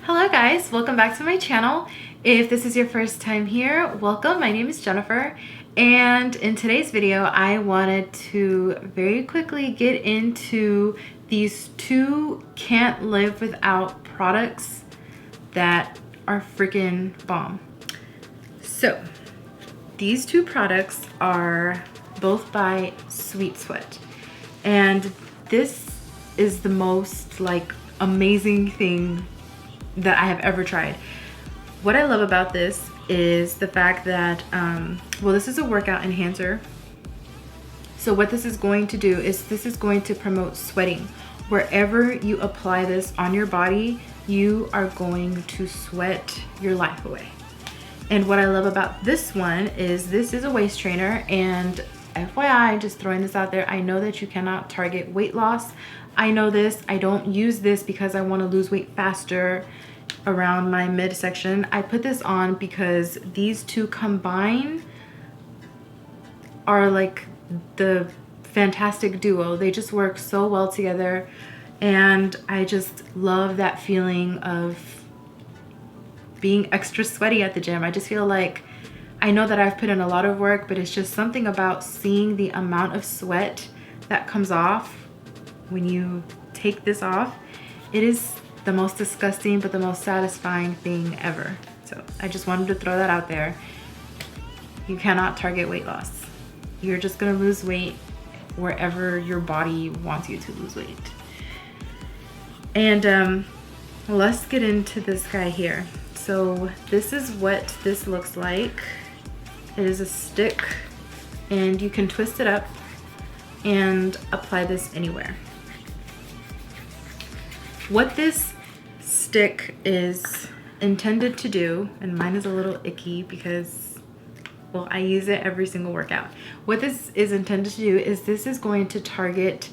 Hello guys, welcome back to my channel. If this is your first time here, welcome. My name is Jennifer, and in today's video I wanted to very quickly get into these two can't live without products that are freaking bomb. So these two products are both by Sweet Sweat, and this is the most like amazing thing that I have ever tried. What I love about this is the fact that well, this is a workout enhancer. So what this is going to do is this is going to promote sweating. Wherever you apply this on your body, you are going to sweat your life away. And what I love about this one is this is a waist trainer, and FYI, just throwing this out there, I know that you cannot target weight loss. I know this. I don't use this because I want to lose weight faster around my midsection. I put this on because these two combined are like the fantastic duo. They just work so well together, and I just love that feeling of being extra sweaty at the gym. I just feel like I know that I've put in a lot of work, but it's just something about seeing the amount of sweat that comes off when you take this off. It is the most disgusting but the most satisfying thing ever. So I just wanted to throw that out there. You cannot target weight loss. You're just gonna lose weight wherever your body wants you to lose weight. And let's get into this guy here. So this is what this looks like. It is a stick, and you can twist it up and apply this anywhere. What this stick is intended to do, and mine is a little icky because, well, I use it every single workout. What this is intended to do is this is going to target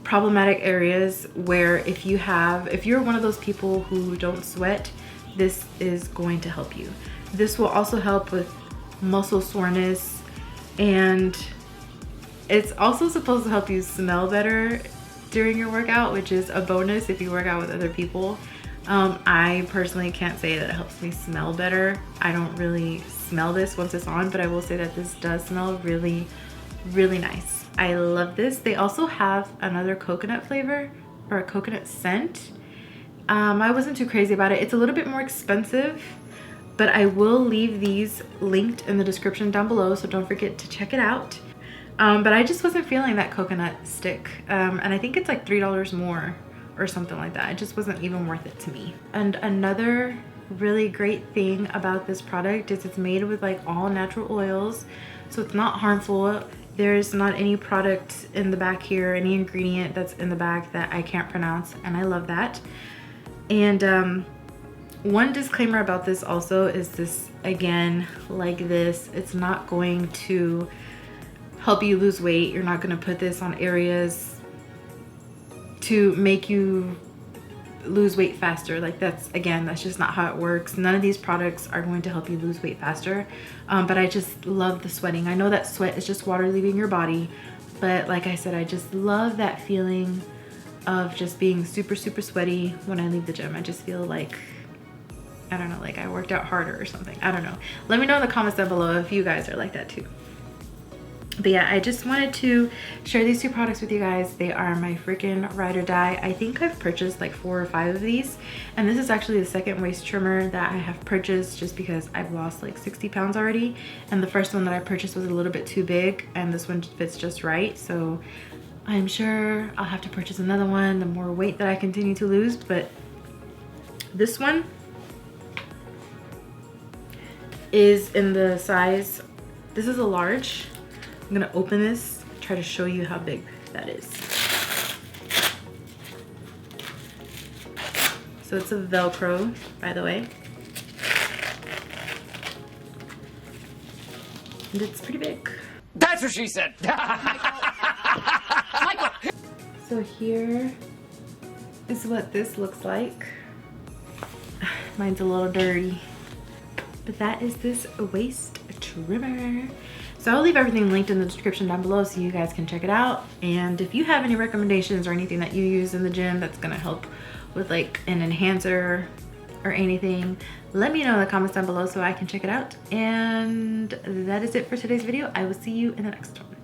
problematic areas where if you're one of those people who don't sweat, this is going to help you. This will also help with muscle soreness, and it's also supposed to help you smell better during your workout, which is a bonus if you work out with other people. I personally can't say that it helps me smell better. I don't really smell this once it's on, but I will say that this does smell really, really nice. I love this. They also have another coconut flavor or a coconut scent. I wasn't too crazy about it. It's a little bit more expensive, but I will leave these linked in the description down below, so don't forget to check it out. But I just wasn't feeling that coconut stick, and I think it's like $3 more or something like that. It just wasn't even worth it to me. And another really great thing about this product is it's made with like all natural oils, so it's not harmful. There's not any product in the back here, any ingredient that's in the back that I can't pronounce, and I love that. And one disclaimer about this also is this, again, like this, it's not going to help you lose weight. You're not going to put this on areas to make you lose weight faster. Like that's just not how it works. None of these products are going to help you lose weight faster. But I just love the sweating. I know that sweat is just water leaving your body, but like I said, I just love that feeling of just being super, super sweaty when I leave the gym. I just feel like, I don't know, like I worked out harder or something. I don't know. Let me know in the comments down below if you guys are like that too. But yeah, I just wanted to share these two products with you guys. They are my freaking ride or die. I think I've purchased like 4 or 5 of these, and this is actually the second waist trimmer that I have purchased just because I've lost like 60 pounds already, and the first one that I purchased was a little bit too big, and this one fits just right. So I'm sure I'll have to purchase another one the more weight that I continue to lose. But this one is in the size, this is a large. I'm gonna open this, try to show you how big that is. So it's a Velcro, by the way. And it's pretty big. That's what she said. So here is what this looks like. Mine's a little dirty, but that is this waist trimmer. So I'll leave everything linked in the description down below so you guys can check it out. And if you have any recommendations or anything that you use in the gym that's gonna help with like an enhancer or anything, let me know in the comments down below so I can check it out. And that is it for today's video. I will see you in the next one.